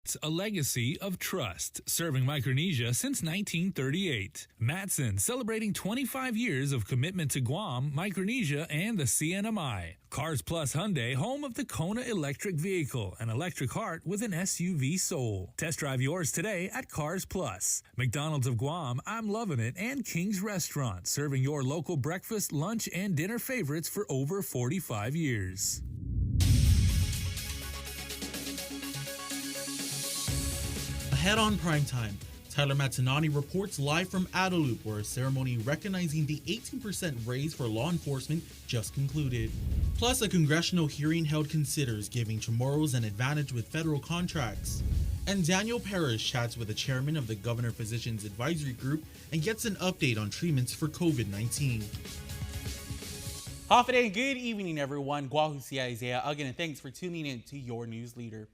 It's a legacy of trust, serving Micronesia since 1938. Matson, celebrating 25 years of commitment to Guam, Micronesia, and the CNMI. Cars Plus Hyundai, home of the Kona electric vehicle, an electric heart with an SUV soul. Test drive yours today at Cars Plus. McDonald's of Guam, I'm Loving It, and King's Restaurant, serving your local breakfast, lunch, and dinner favorites for over 45 years. Ahead on Primetime, Tyler Mazzanani reports live from Adelup, where a ceremony recognizing the 18% raise for law enforcement just concluded. Plus, a congressional hearing held considers giving Chamorros an advantage with federal contracts. And Daniel Parrish chats with the chairman of the Governor Physicians Advisory Group and gets an update on treatments for COVID-19. Hafa and good evening, everyone. Guahusi Isaiah again, and thanks for tuning in to your news leader.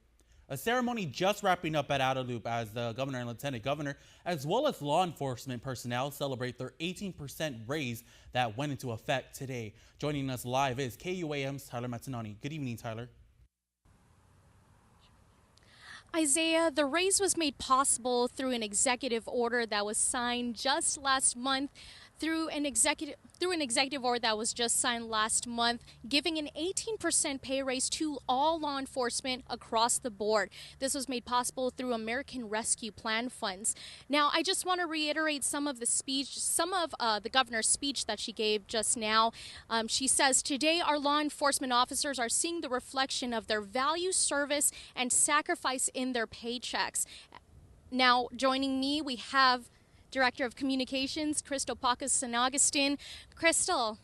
A ceremony just wrapping up at Adelup as the governor and lieutenant governor, as well as law enforcement personnel, celebrate their 18% raise that went into effect today. Joining us live is KUAM's Tyler Mazzanani. Good evening, Tyler. Isaiah, the raise was made possible through an executive order that was signed just last month. Through an executive order that was just signed last month, giving an 18% pay raise to all law enforcement across the board. This was made possible through American Rescue Plan funds. Now, I just want to reiterate some of the governor's speech that she gave just now. She says, today our law enforcement officers are seeing the reflection of their value, service, and sacrifice in their paychecks. Now, joining me, we have Director of Communications, Crystal Pacas San Agustin. Crystal,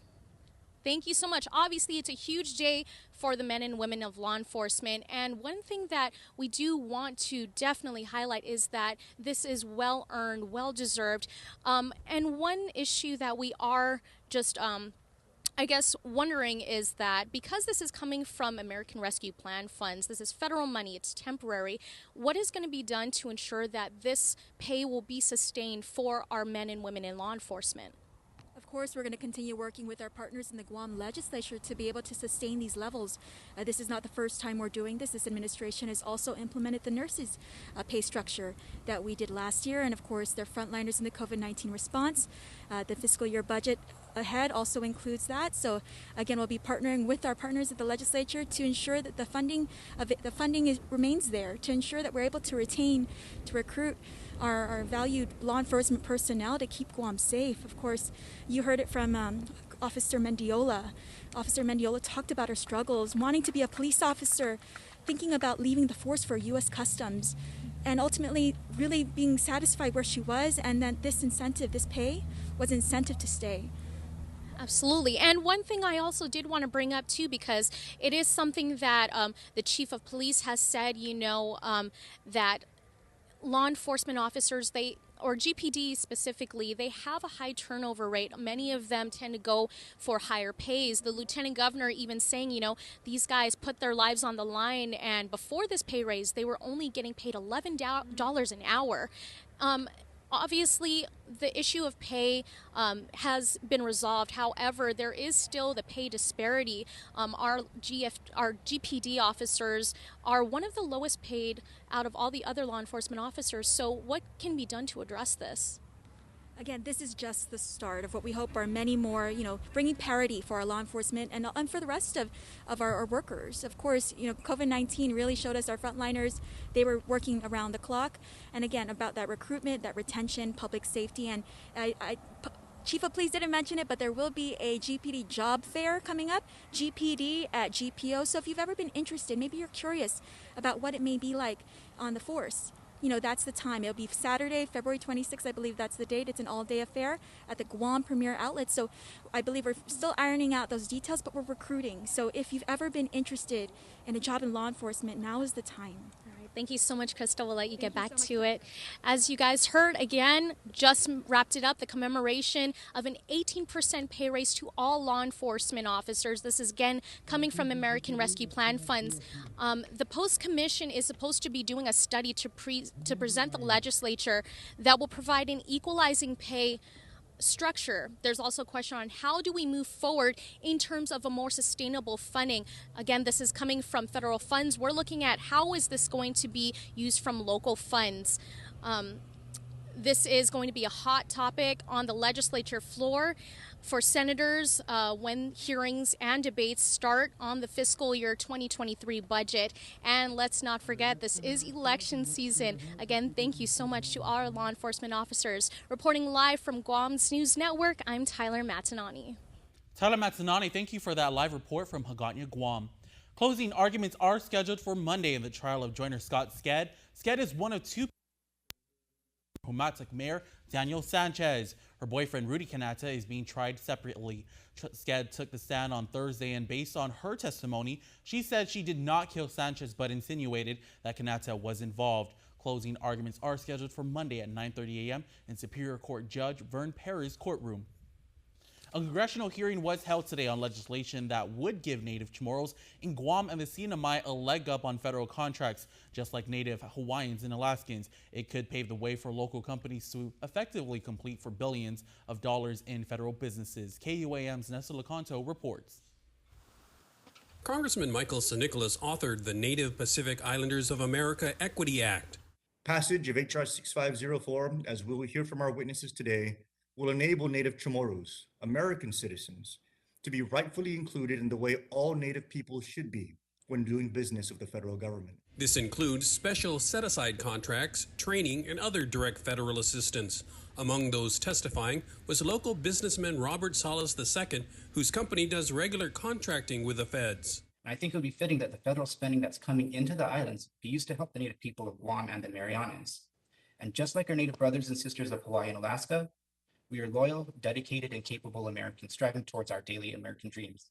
thank you so much. Obviously, it's a huge day for the men and women of law enforcement. And one thing that we do want to definitely highlight is that this is well-earned, well-deserved. And one issue that we are just wondering is that because this is coming from American Rescue Plan funds, this is federal money, it's temporary, what is going to be done to ensure that this pay will be sustained for our men and women in law enforcement? Of course, we're going to continue working with our partners in the Guam legislature to be able to sustain these levels. This is not the first time we're doing this. This administration has also implemented the nurses' pay structure that we did last year, and of course, they're frontliners in the COVID-19 response. The fiscal year budget ahead also includes that. So again, we'll be partnering with our partners at the legislature to ensure that the funding remains there, to ensure that we're able to retain, to recruit our valued law enforcement personnel to keep Guam safe. Of course, you heard it from Officer Mendiola. Officer Mendiola talked about her struggles, wanting to be a police officer, thinking about leaving the force for U.S. Customs, and ultimately really being satisfied where she was, and that this incentive, this pay, was incentive to stay. Absolutely. And one thing I also did want to bring up too, because it is something that the chief of police has said, that law enforcement officers, or GPD specifically, they have a high turnover rate. Many of them tend to go for higher pays. The lieutenant governor even saying, these guys put their lives on the line, and before this pay raise, they were only getting paid $11 an hour. Obviously, the issue of pay has been resolved. However, there is still the pay disparity. Our GPD officers are one of the lowest paid out of all the other law enforcement officers. So what can be done to address this? Again, this is just the start of what we hope are many more, bringing parity for our law enforcement and for the rest of our workers. Of course, COVID-19 really showed us our frontliners. They were working around the clock. And again, about that recruitment, that retention, public safety. And Chief of Police didn't mention it, but there will be a GPD job fair coming up, GPD at GPO. So if you've ever been interested, maybe you're curious about what it may be like on the force, that's the time. It'll be Saturday, February 26th, I believe that's the date. It's an all-day affair at the Guam Premier Outlet. So I believe we're still ironing out those details, but we're recruiting. So if you've ever been interested in a job in law enforcement, now is the time. Thank you so much, Crystal. We'll let you get back to it. As you guys heard, again, just wrapped it up, the commemoration of an 18% pay raise to all law enforcement officers. This is, again, coming from American Rescue Plan funds. The Post Commission is supposed to be doing a study to present the legislature that will provide an equalizing pay structure. There's also a question on how do we move forward in terms of a more sustainable funding. Again, this is coming from federal funds. We're looking at how is this going to be used from local funds. This is going to be a hot topic on the legislature floor for senators when hearings and debates start on the fiscal year 2023 budget. And let's not forget, this is election season. Again, thank you so much to our law enforcement officers. Reporting live from Guam's News Network, I'm Tyler Matanani. Tyler Matanani, thank you for that live report from Hagåtña, Guam. Closing arguments are scheduled for Monday in the trial of joiner Scott Sked. Sked is one of two Humatic Mayor Daniel Sanchez. Her boyfriend Rudy Canata is being tried separately. Sked took the stand on Thursday, and based on her testimony, she said she did not kill Sanchez but insinuated that Canata was involved. Closing arguments are scheduled for Monday at 9:30 a.m. in Superior Court Judge Vern Perry's courtroom. A congressional hearing was held today on legislation that would give Native Chamorros in Guam and the CNMI a leg up on federal contracts. Just like Native Hawaiians and Alaskans, it could pave the way for local companies to effectively compete for billions of dollars in federal businesses. KUAM's Nessa Lecanto reports. Congressman Michael Nicholas authored the Native Pacific Islanders of America Equity Act. Passage of H.R. 6504, as we will hear from our witnesses today, will enable Native Chamorros, American citizens, to be rightfully included in the way all Native people should be when doing business with the federal government. This includes special set-aside contracts, training, and other direct federal assistance. Among those testifying was local businessman Robert Salas II, whose company does regular contracting with the feds. I think it would be fitting that the federal spending that's coming into the islands be used to help the Native people of Guam and the Marianas. And just like our Native brothers and sisters of Hawaii and Alaska, we are loyal, dedicated, and capable Americans striving towards our daily American dreams.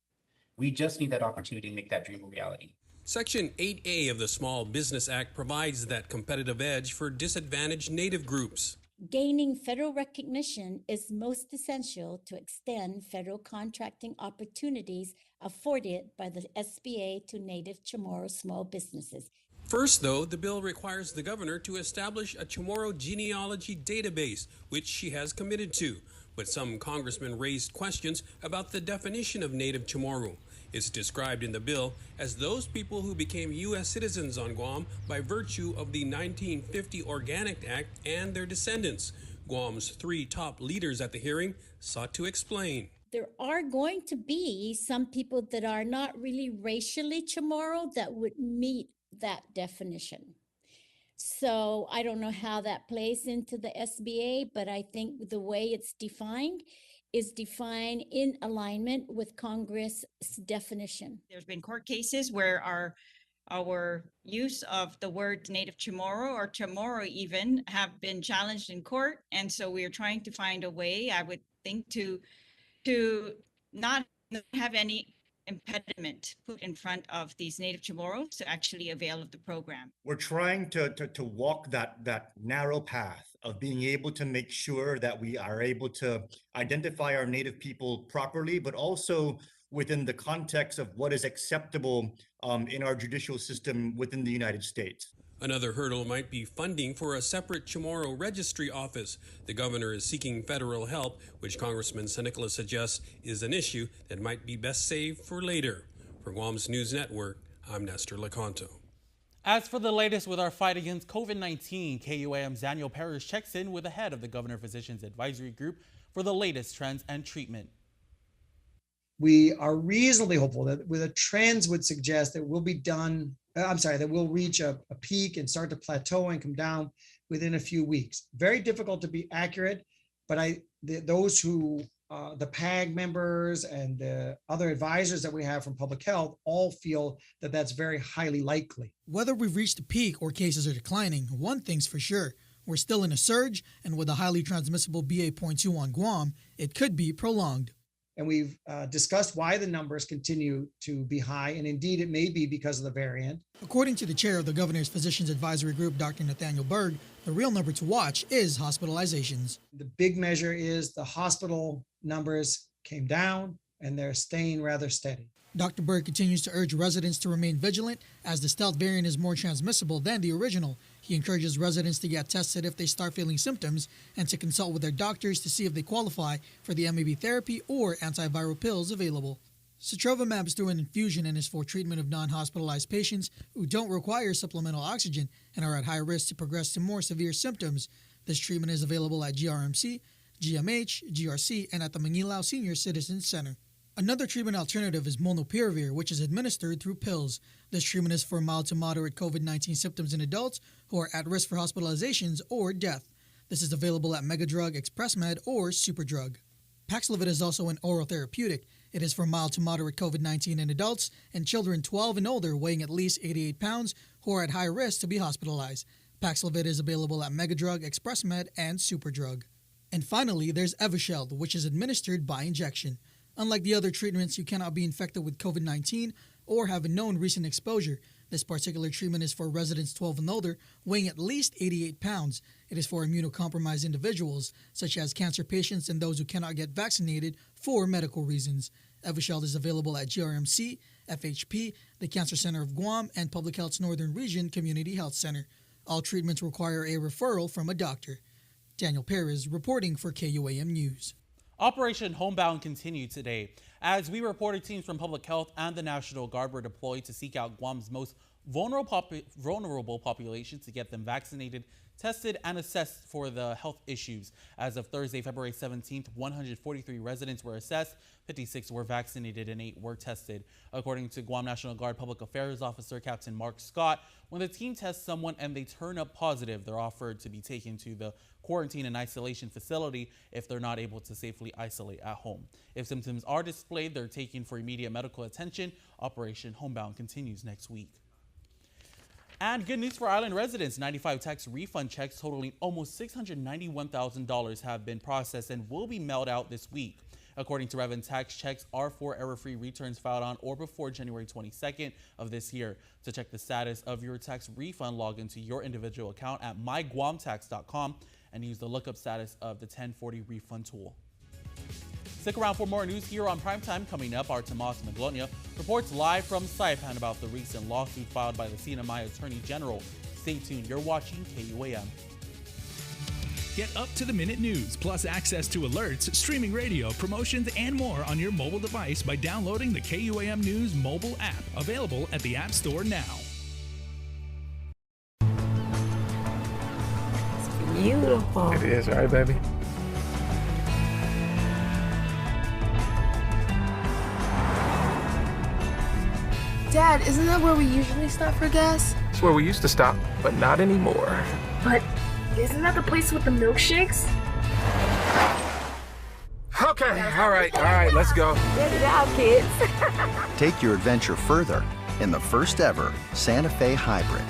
We just need that opportunity to make that dream a reality. Section 8A of the Small Business Act provides that competitive edge for disadvantaged Native groups. Gaining federal recognition is most essential to extend federal contracting opportunities afforded by the SBA to Native Chamorro small businesses. First, though, the bill requires the governor to establish a Chamorro genealogy database, which she has committed to. But some congressmen raised questions about the definition of Native Chamorro. It's described in the bill as those people who became U.S. citizens on Guam by virtue of the 1950 Organic Act and their descendants. Guam's three top leaders at the hearing sought to explain. There are going to be some people that are not really racially Chamorro that would meet that definition. So I don't know how that plays into the SBA, but I think the way it's defined is defined in alignment with Congress' definition. There's been court cases where our use of the word Native Chamorro or Chamorro even have been challenged in court. And so we are trying to find a way, I would think, to not have any impediment put in front of these Native Chamorros to actually avail of the program. We're trying to walk that narrow path of being able to make sure that we are able to identify our Native people properly, but also within the context of what is acceptable in our judicial system within the United States. Another hurdle might be funding for a separate Chamorro registry office. The governor is seeking federal help, which Congressman Nicholas suggests is an issue that might be best saved for later. For Guam's News Network, I'm Nestor Lecanto. As for the latest with our fight against COVID-19, KUAM's Daniel Parrish checks in with the head of the Governor Physicians Advisory Group for the latest trends and treatment. We are reasonably hopeful that the trends would suggest that we'll reach a peak and start to plateau and come down within a few weeks. Very difficult to be accurate, but those who, the PAG members and the other advisors that we have from public health all feel that that's very highly likely. Whether we've reached a peak or cases are declining, one thing's for sure. We're still in a surge, and with a highly transmissible BA.2 on Guam, it could be prolonged. And we've discussed why the numbers continue to be high, and indeed it may be because of the variant. According to the chair of the Governor's Physicians Advisory Group, Dr. Nathaniel Berg, the real number to watch is hospitalizations. The big measure is the hospital numbers came down, and they're staying rather steady. Dr. Berg continues to urge residents to remain vigilant as the stealth variant is more transmissible than the original. He encourages residents to get tested if they start feeling symptoms and to consult with their doctors to see if they qualify for the MAB therapy or antiviral pills available. Sotrovimab is through an infusion and is for treatment of non-hospitalized patients who don't require supplemental oxygen and are at high risk to progress to more severe symptoms. This treatment is available at GRMC, GMH, GRC, and at the Manilao Senior Citizens Center. Another treatment alternative is molnupiravir, which is administered through pills. This treatment is for mild to moderate COVID-19 symptoms in adults who are at risk for hospitalizations or death. This is available at Megadrug, ExpressMed, or Superdrug. Paxlovid is also an oral therapeutic. It is for mild to moderate COVID-19 in adults and children 12 and older weighing at least 88 pounds who are at high risk to be hospitalized. Paxlovid is available at Megadrug, ExpressMed, and Superdrug. And finally, there's Evusheld, which is administered by injection. Unlike the other treatments, you cannot be infected with COVID-19 or have a known recent exposure. This particular treatment is for residents 12 and older weighing at least 88 pounds. It is for immunocompromised individuals, such as cancer patients and those who cannot get vaccinated for medical reasons. Evusheld is available at GRMC, FHP, the Cancer Center of Guam, and Public Health's Northern Region Community Health Center. All treatments require a referral from a doctor. Daniel Perez reporting for KUAM News. Operation Homebound continued today. As we reported, teams from Public Health and the National Guard were deployed to seek out Guam's most vulnerable populations to get them vaccinated, tested, and assessed for the health issues. As of Thursday, February 17th, 143 residents were assessed, 56 were vaccinated, and 8 were tested. According to Guam National Guard Public Affairs Officer Captain Mark Scott, when the team tests someone and they turn up positive, they're offered to be taken to the quarantine and isolation facility if they're not able to safely isolate at home. If symptoms are displayed, they're taken for immediate medical attention. Operation Homebound continues next week. And good news for island residents. 95 tax refund checks totaling almost $691,000 have been processed and will be mailed out this week. According to Refund, tax checks are for error-free returns filed on or before January 22nd of this year. To check the status of your tax refund, log into your individual account at myguamtax.com and use the lookup status of the 1040 refund tool. Stick around for more news here on Primetime. Coming up, our Tomas Maglonia reports live from Saipan about the recent lawsuit filed by the CNMI Attorney General. Stay tuned. You're watching KUAM. Get up-to-the-minute news, plus access to alerts, streaming radio, promotions, and more on your mobile device by downloading the KUAM News mobile app, available at the App Store now. It's beautiful. It is, right, baby? Dad, isn't that where we usually stop for gas? It's where we used to stop, but not anymore. But isn't that the place with the milkshakes? Okay, all right, let's go. Get it out, kids. Take your adventure further in the first ever Santa Fe Hybrid.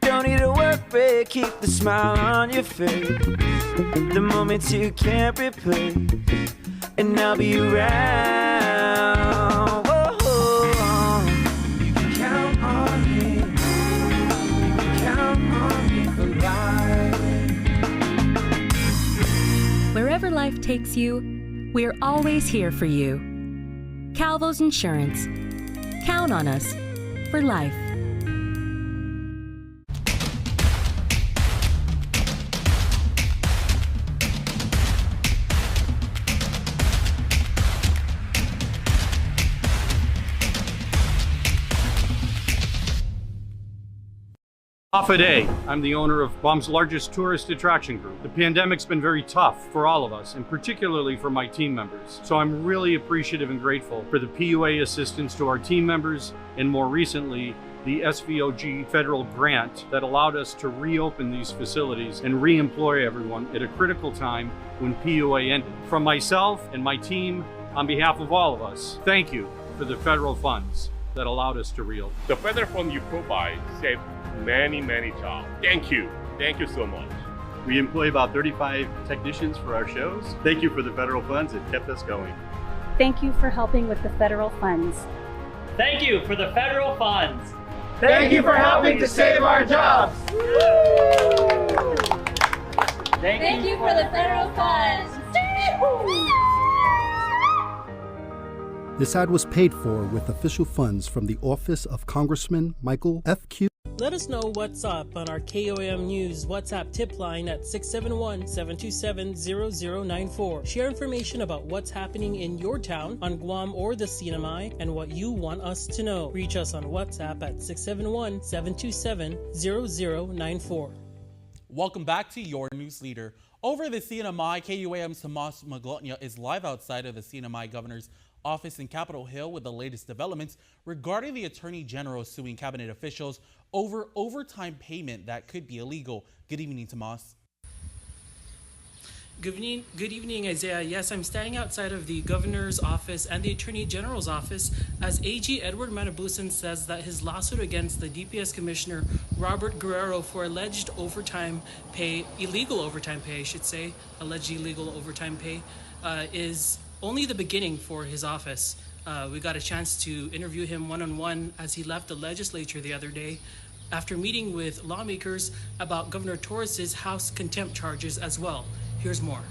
Don't need a work break, keep the smile on your face. The moments you can't replace, and I'll be around. Whoa, you can count on me. You can count on me for life. Wherever life takes you, we're always here for you. Calvo's Insurance. Count on us for life. Friday. I'm the owner of Guam's largest tourist attraction group. The pandemic's been very tough for all of us, and particularly for my team members. So I'm really appreciative and grateful for the PUA assistance to our team members, and more recently, the SVOG federal grant that allowed us to reopen these facilities and re-employ everyone at a critical time when PUA ended. From myself and my team, on behalf of all of us, thank you for the federal funds that allowed us to reopen. The federal fund you provide saved many jobs. Thank you so much. We employ about 35 technicians for our shows. Thank you for the federal funds that kept us going. Thank you for helping with the federal funds. Thank you for the federal funds. Thank you for helping to save our jobs. Thank you for the federal funds. This ad was paid for with official funds from the office of Congressman Michael F. Q. Let us know what's up on our KUAM News WhatsApp tip line at 671-727-0094. Share information about what's happening in your town, on Guam or the CNMI, and what you want us to know. Reach us on WhatsApp at 671-727-0094. Welcome back to your news leader. Over the CNMI, KUAM's Tomas Maglotnya is live outside of the CNMI governor's office in Capitol Hill with the latest developments regarding the Attorney General suing cabinet officials over overtime payment that could be illegal. Good evening, Tomas. Good evening, Isaiah. Yes, I'm standing outside of the governor's office and the attorney general's office as AG Edward Manabusan says that his lawsuit against the DPS commissioner Robert Guerrero for alleged overtime pay, illegal overtime pay, I should say, alleged illegal overtime pay, is only the beginning for his office. We got a chance to interview him one-on-one as he left the legislature the other day after meeting with lawmakers about Governor Torres's House contempt charges as well. Here's more.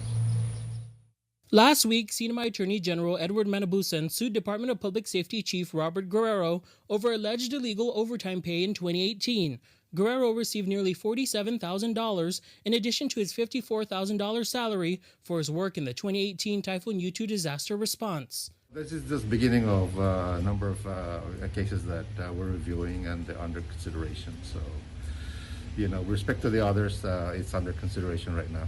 Last week, CNMI Attorney General Edward Manabusan sued Department of Public Safety Chief Robert Guerrero over alleged illegal overtime pay in 2018. Guerrero received nearly $47,000 in addition to his $54,000 salary for his work in the 2018 Typhoon U2 disaster response. This is just beginning of a number of cases that we're reviewing and they're under consideration. So, with respect to the others, it's under consideration right now.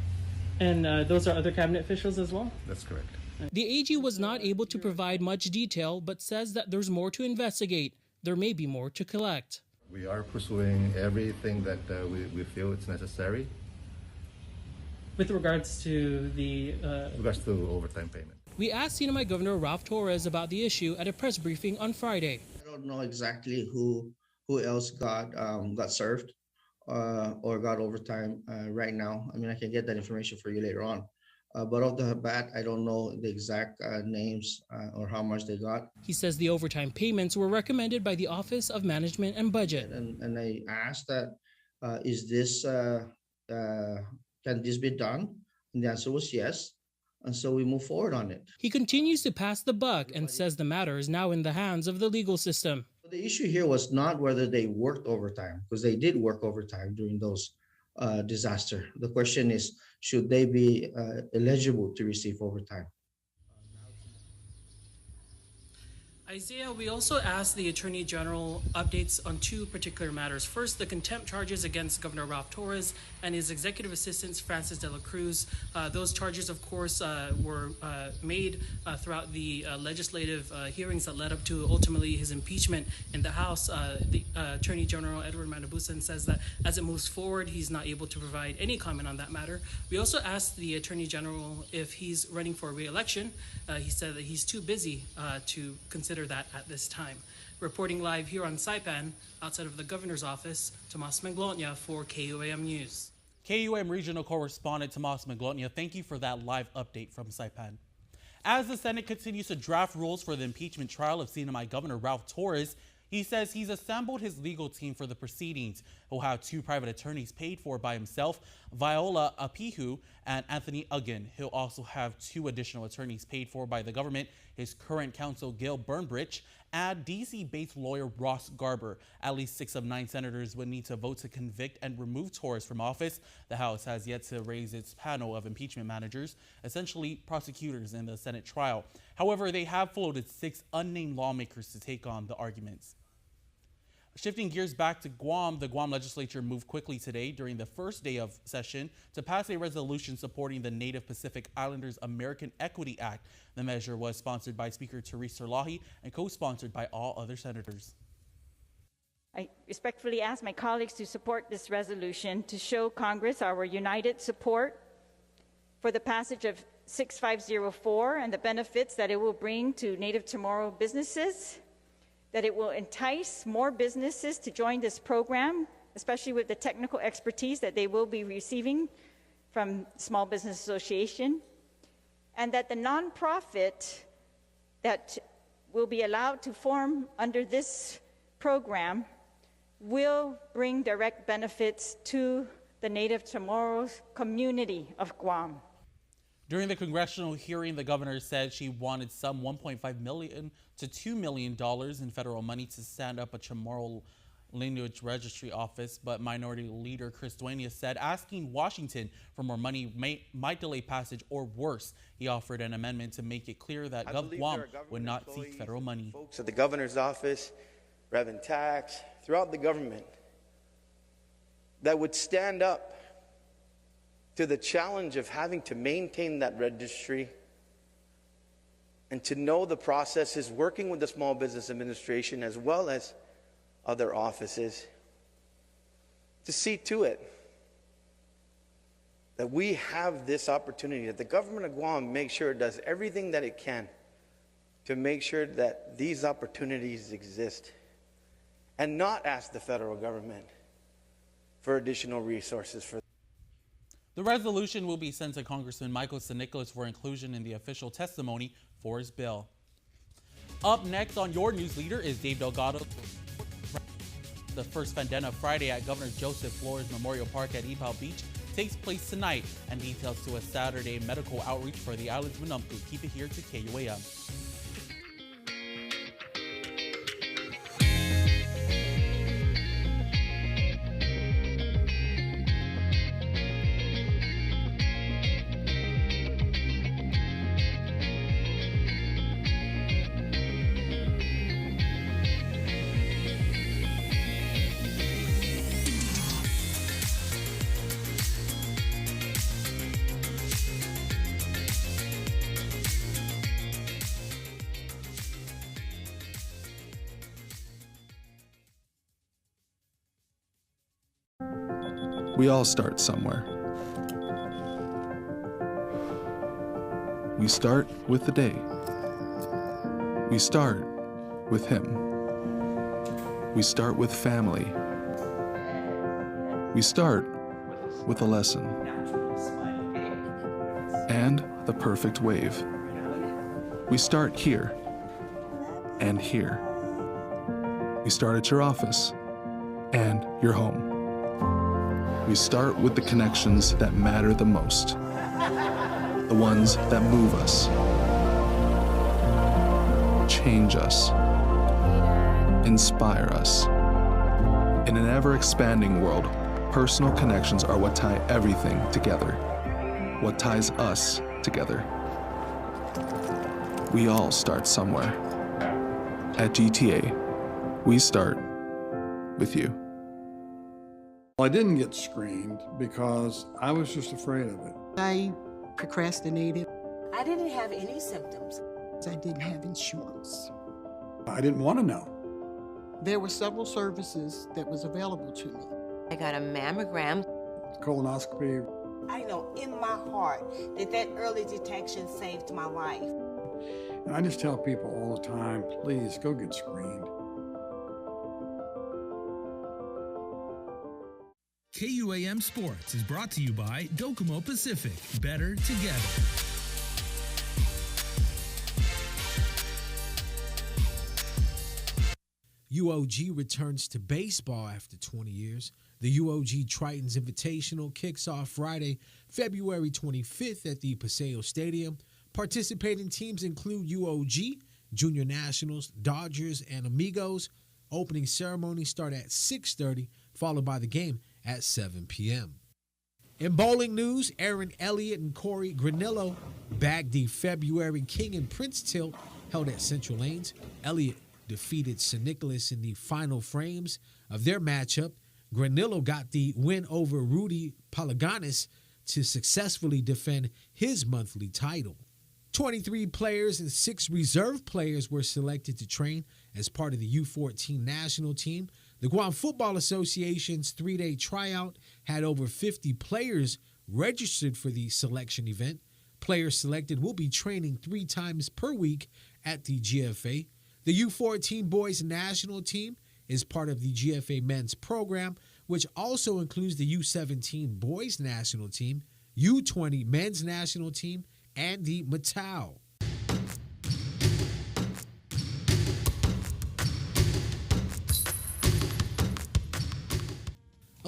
And those are other cabinet officials as well? That's correct. The AG was not able to provide much detail, but says that there's more to investigate. There may be more to collect. We are pursuing everything that we feel it's necessary. With regards to the... regards to overtime payment. We asked CNMI Governor Ralph Torres about the issue at a press briefing on Friday. I don't know exactly who else got served or got overtime right now. I mean, I can get that information for you later on. But off the bat, I don't know the exact names or how much they got. He says the overtime payments were recommended by the Office of Management and Budget. And I asked that, can this be done? And the answer was yes. And so we move forward on it. He continues to pass the buck and says the matter is now in the hands of the legal system. The issue here was not whether they worked overtime, because they did work overtime during those disaster. The question is, should they be eligible to receive overtime? Isaiah, we also asked the Attorney General updates on two particular matters. First, the contempt charges against Governor Ralph Torres and his executive assistants, Francis de la Cruz. Those charges, of course, were made throughout the legislative hearings that led up to ultimately his impeachment in the House. The Attorney General Edward Manabusan says that as it moves forward, he's not able to provide any comment on that matter. We also asked the Attorney General if he's running for re-election. He said that he's too busy to consider that at this time. Reporting live here on Saipan, outside of the governor's office, Tomas Maglotnya for KUAM News. KUAM regional correspondent Tomas Maglotnya, thank you for that live update from Saipan. As the Senate continues to draft rules for the impeachment trial of CNMI Governor Ralph Torres, he says he's assembled his legal team for the proceedings. He'll have two private attorneys paid for by himself, Viola Apihu and Anthony Uggan. He'll also have two additional attorneys paid for by the government, his current counsel Gail Burnbridge and DC-based lawyer Ross Garber. At least 6 of 9 senators would need to vote to convict and remove Torres from office. The House has yet to raise its panel of impeachment managers, essentially prosecutors in the Senate trial. However, they have floated 6 unnamed lawmakers to take on the arguments. Shifting gears back to Guam, the Guam legislature moved quickly today during the first day of session to pass a resolution supporting the Native Pacific Islanders American Equity Act. The measure was sponsored by Speaker Therese Serlahi and co-sponsored by all other senators. I respectfully ask my colleagues to support this resolution to show Congress our united support for the passage of 6504 and the benefits that it will bring to Native Chamorro businesses, that it will entice more businesses to join this program, especially with the technical expertise that they will be receiving from Small Business Association, and that the nonprofit that will be allowed to form under this program will bring direct benefits to the Native Chamorro community of Guam. During the congressional hearing, the governor said she wanted some $1.5 million to $2 million in federal money to stand up a Chamorro lineage registry office, but Minority Leader Chris Duenas said asking Washington for more money might delay passage, or worse. He offered an amendment to make it clear that KUAM would not seek federal money. Folks at the governor's office, Reverend Tax, throughout the government, that would stand up to the challenge of having to maintain that registry and to know the processes, working with the Small Business Administration as well as other offices, to see to it that we have this opportunity, that the government of Guam makes sure it does everything that it can to make sure that these opportunities exist, and not ask the federal government for additional resources for. The resolution will be sent to Congressman Michael San Nicolas for inclusion in the official testimony for his bill. Up next on your news leader is Dave Delgado. The first Donna Friday at Governor Joseph Flores Memorial Park at Ipao Beach takes place tonight, and details to a Saturday medical outreach for the island's Manumku. Keep it here to KUAM. We all start somewhere. We start with the day. We start with him. We start with family. We start with a lesson. And the perfect wave. We start here and here. We start at your office and your home. We start with the connections that matter the most, the ones that move us, change us, inspire us. In an ever-expanding world, personal connections are what tie everything together, what ties us together. We all start somewhere. At GTA, we start with you. I didn't get screened because I was just afraid of it. I procrastinated. I didn't have any symptoms. I didn't have insurance. I didn't want to know. There were several services that was available to me. I got a mammogram. Colonoscopy. I know in my heart that early detection saved my life. And I just tell people all the time, please go get screened. KUAM Sports is brought to you by Docomo Pacific. Better together. UOG returns to baseball after 20 years. The UOG Tritons Invitational kicks off Friday, February 25th at the Paseo Stadium. Participating teams include UOG, Junior Nationals, Dodgers, and Amigos. Opening ceremonies start at 6:30, followed by the game at 7 p.m. In bowling news, Aaron Elliott and Corey Granillo bagged the February King and Prince tilt held at Central Lanes. Elliott defeated San Nicolas in the final frames of their matchup. Granillo got the win over Rudy Palaganis to successfully defend his monthly title. 23 players and 6 reserve players were selected to train as part of the U14 national team. The Guam Football Association's 3-day tryout had over 50 players registered for the selection event. Players selected will be training 3 times per week at the GFA. The U14 boys national team is part of the GFA men's program, which also includes the U17 boys national team, U20 men's national team, and the Matau.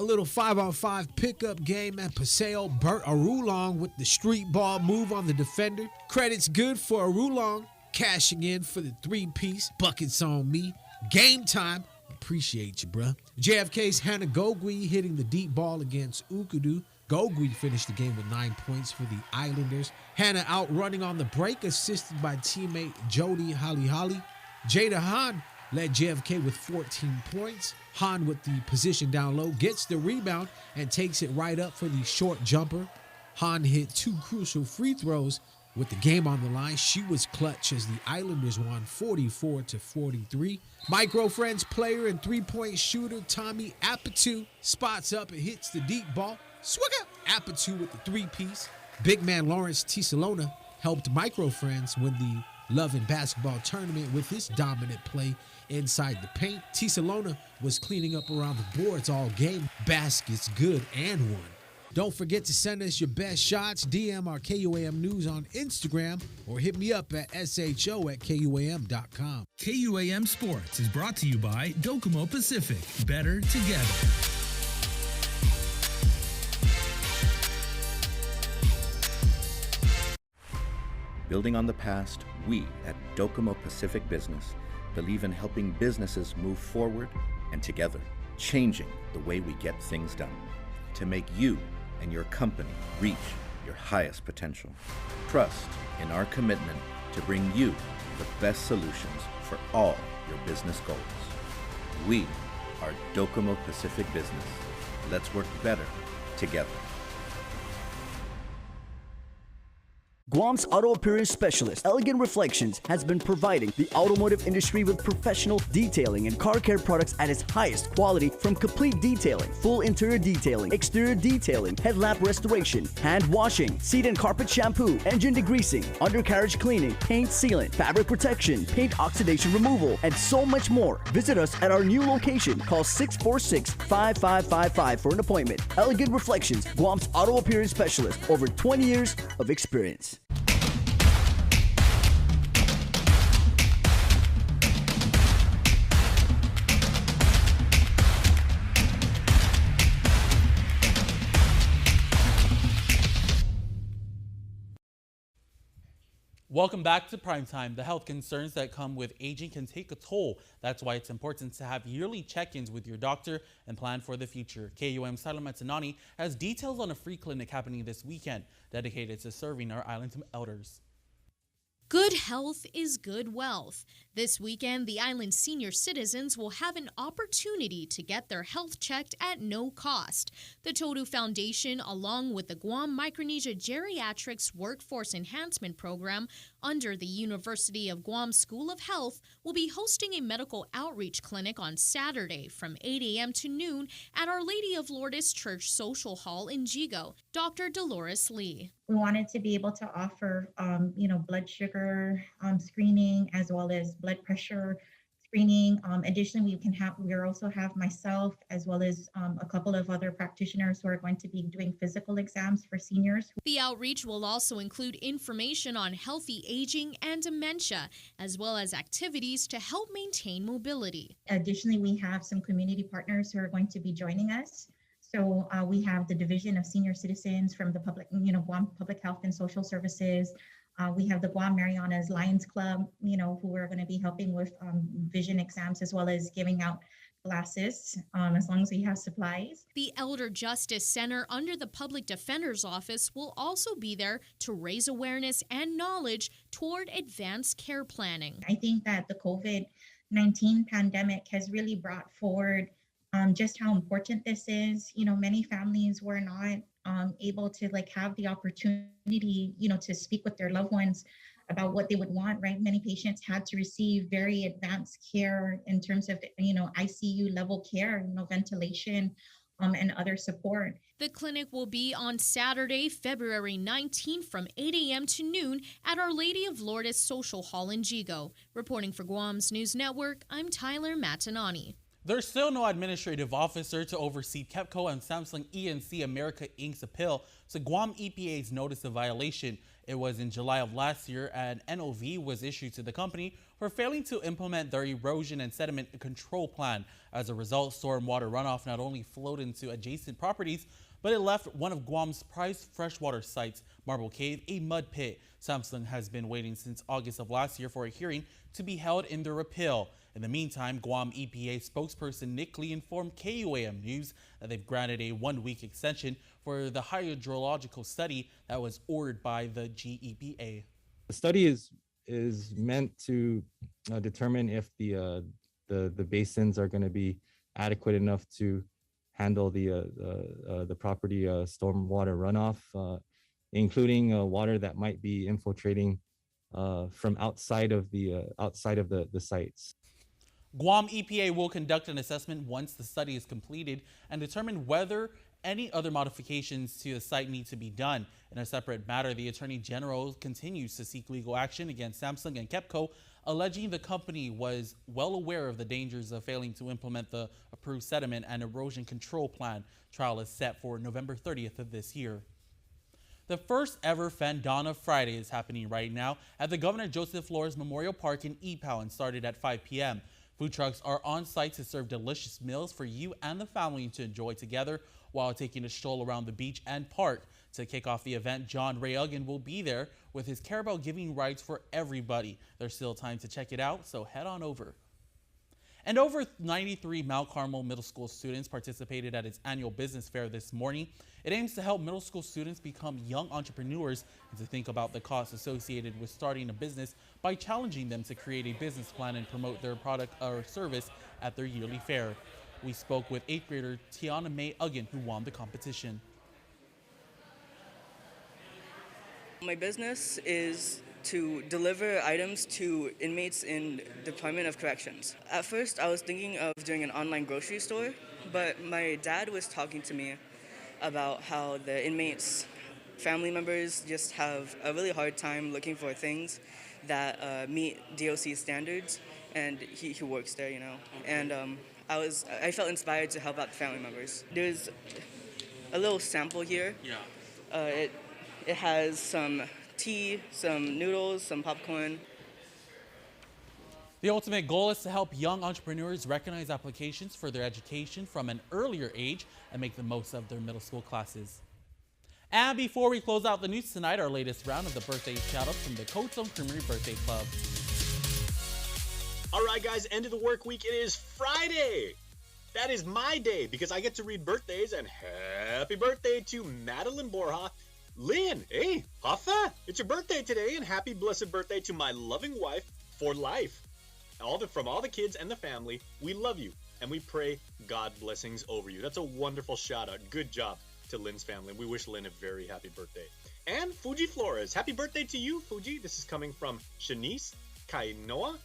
A little 5-on-5 pickup game at Paseo. Bert Arulong with the street ball move on the defender. Credit's good for Arulong, cashing in for the three-piece. Buckets on me. Game time. Appreciate you, bruh. JFK's Hannah Gogui hitting the deep ball against Ukudu. Gogui finished the game with 9 points for the Islanders. Hannah outrunning on the break, assisted by teammate Jody Halihali. Jada Han led JFK with 14 points. Han with the position down low gets the rebound and takes it right up for the short jumper. Han hit 2 crucial free throws with the game on the line. She was clutch as the Islanders won 44-43. Micro Friends player and three-point shooter Tommy Apitu spots up and hits the deep ball. Swigga! Apitu with the three-piece. Big man Lawrence Tisalona helped Micro Friends win the Love and Basketball Tournament with his dominant play inside the paint. Tisalona was cleaning up around the boards all game. Baskets good and one. Don't forget to send us your best shots. DM our KUAM News on Instagram or hit me up at sho@kuam.com. KUAM Sports is brought to you by Docomo Pacific. Better together. Building on the past, we at Docomo Pacific Business believe in helping businesses move forward and together, changing the way we get things done to make you and your company reach your highest potential. Trust in our commitment to bring you the best solutions for all your business goals. We are Docomo Pacific Business. Let's work better together. Guam's auto appearance specialist, Elegant Reflections, has been providing the automotive industry with professional detailing and car care products at its highest quality, from complete detailing, full interior detailing, exterior detailing, headlamp restoration, hand washing, seat and carpet shampoo, engine degreasing, undercarriage cleaning, paint sealant, fabric protection, paint oxidation removal, and so much more. Visit us at our new location. Call 646-5555 for an appointment. Elegant Reflections, Guam's auto appearance specialist, over 20 years of experience. Welcome back to Primetime. The health concerns that come with aging can take a toll. That's why it's important to have yearly check-ins with your doctor and plan for the future. KUAM's Tyler Matanani has details on a free clinic happening this weekend dedicated to serving our island elders. Good health is good wealth. This weekend, the island's senior citizens will have an opportunity to get their health checked at no cost. The Todu Foundation, along with the Guam Micronesia Geriatrics Workforce Enhancement Program under the University of Guam School of Health, will be hosting a medical outreach clinic on Saturday from 8 a.m. to noon at Our Lady of Lourdes Church Social Hall in Jigo. Dr. Dolores Lee. We wanted to be able to offer, blood sugar screening, as well as blood pressure screening. Additionally, we also have myself, as well as a couple of other practitioners who are going to be doing physical exams for seniors. The outreach will also include information on healthy aging and dementia, as well as activities to help maintain mobility. Additionally, we have some community partners who are going to be joining us. So we have the Division of Senior Citizens from the Guam Public Health and Social Services. We have the Guam Marianas Lions Club, who are going to be helping with vision exams, as well as giving out glasses, as long as we have supplies. The Elder Justice Center under the Public Defender's Office will also be there to raise awareness and knowledge toward advanced care planning. I think that the COVID-19 pandemic has really brought forward just how important this is. Many families were not able to have the opportunity, to speak with their loved ones about what they would want, right? Many patients had to receive very advanced care in terms of, ICU level care, ventilation, and other support. The clinic will be on Saturday, February 19th from 8 a.m. to noon at Our Lady of Lourdes Social Hall in Jigo. Reporting for Guam's News Network, I'm Tyler Matanani. There's still no administrative officer to oversee KEPCO and Samsung ENC America Inc.'s appeal to Guam EPA's notice of violation. It was in July of last year, and NOV was issued to the company for failing to implement their erosion and sediment control plan. As a result, stormwater runoff not only flowed into adjacent properties, but it left one of Guam's prized freshwater sites, Marble Cave, a mud pit. Samsung has been waiting since August of last year for a hearing to be held in their appeal. In the meantime, Guam EPA spokesperson Nick Lee informed KUAM News that they've granted a 1-week extension for the hydrological study that was ordered by the GEPA. The study is meant to determine if the basins are going to be adequate enough to handle the property stormwater runoff, including water that might be infiltrating from outside of the sites. Guam EPA will conduct an assessment once the study is completed and determine whether any other modifications to the site need to be done. In a separate matter, the Attorney General continues to seek legal action against Samsung and KEPCO, alleging the company was well aware of the dangers of failing to implement the approved sediment and erosion control plan. Trial is set for November 30th of this year. The first ever Donna Friday is happening right now at the Governor Joseph Flores Memorial Park in Ipoh and started at 5 p.m. Food trucks are on site to serve delicious meals for you and the family to enjoy together while taking a stroll around the beach and park. To kick off the event, John Ray Uggan will be there with his Carabao giving rides for everybody. There's still time to check it out, so head on over. And over 93 Mount Carmel Middle School students participated at its annual business fair this morning. It aims to help middle school students become young entrepreneurs and to think about the costs associated with starting a business by challenging them to create a business plan and promote their product or service at their yearly fair. We spoke with 8th grader Tiana Mae Uggan, who won the competition. My business is to deliver items to inmates in Department of Corrections. At first, I was thinking of doing an online grocery store, but my dad was talking to me about how the inmates' family members just have a really hard time looking for things that meet DOC standards, and he works there, you know. And I felt inspired to help out the family members. There's a little sample here. Yeah. It has some tea, some noodles, some popcorn. The ultimate goal is to help young entrepreneurs recognize applications for their education from an earlier age and make the most of their middle school classes. And before we close out the news tonight, our latest round of the birthday shoutouts from the Cold Stone Creamery Birthday Club. All right, guys, end of the work week. It is Friday. That is my day because I get to read birthdays, and happy birthday to Madeline Borja. Lynn, hey, Hoffa, it's your birthday today, and happy blessed birthday to my loving wife for life. From all the kids and the family, we love you, and we pray God blessings over you. That's a wonderful shout out. Good job to Lynn's family. We wish Lynn a very happy birthday. And Fuji Flores, happy birthday to you, Fuji. This is coming from Shanice, Kainoa,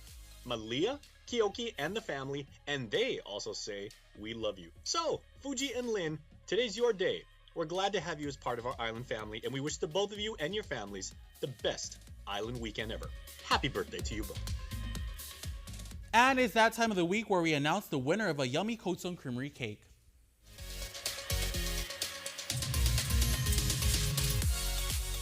Malia, Kioki, and the family, and they also say we love you. So, Fuji and Lynn, today's your day. We're glad to have you as part of our island family, and we wish the both of you and your families the best island weekend ever. Happy birthday to you both. And it's that time of the week where we announce the winner of a yummy Cold Stone Creamery cake.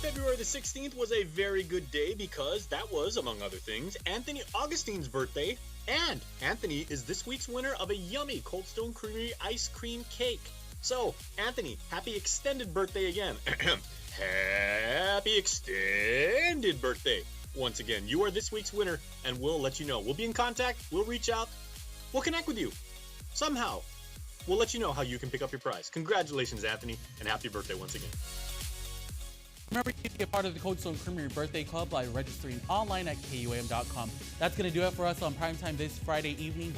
February the 16th was a very good day because that was, among other things, Anthony Augustine's birthday. And Anthony is this week's winner of a yummy Cold Stone Creamery ice cream cake. So, Anthony, happy extended birthday again. Happy extended birthday. Once again, you are this week's winner, and we'll let you know. We'll be in contact, we'll reach out, we'll connect with you. Somehow, we'll let you know how you can pick up your prize. Congratulations, Anthony, and happy birthday once again. Remember, you can be a part of the Cold Stone Creamery Birthday Club by registering online at KUAM.com. That's going to do it for us on Primetime this Friday evening.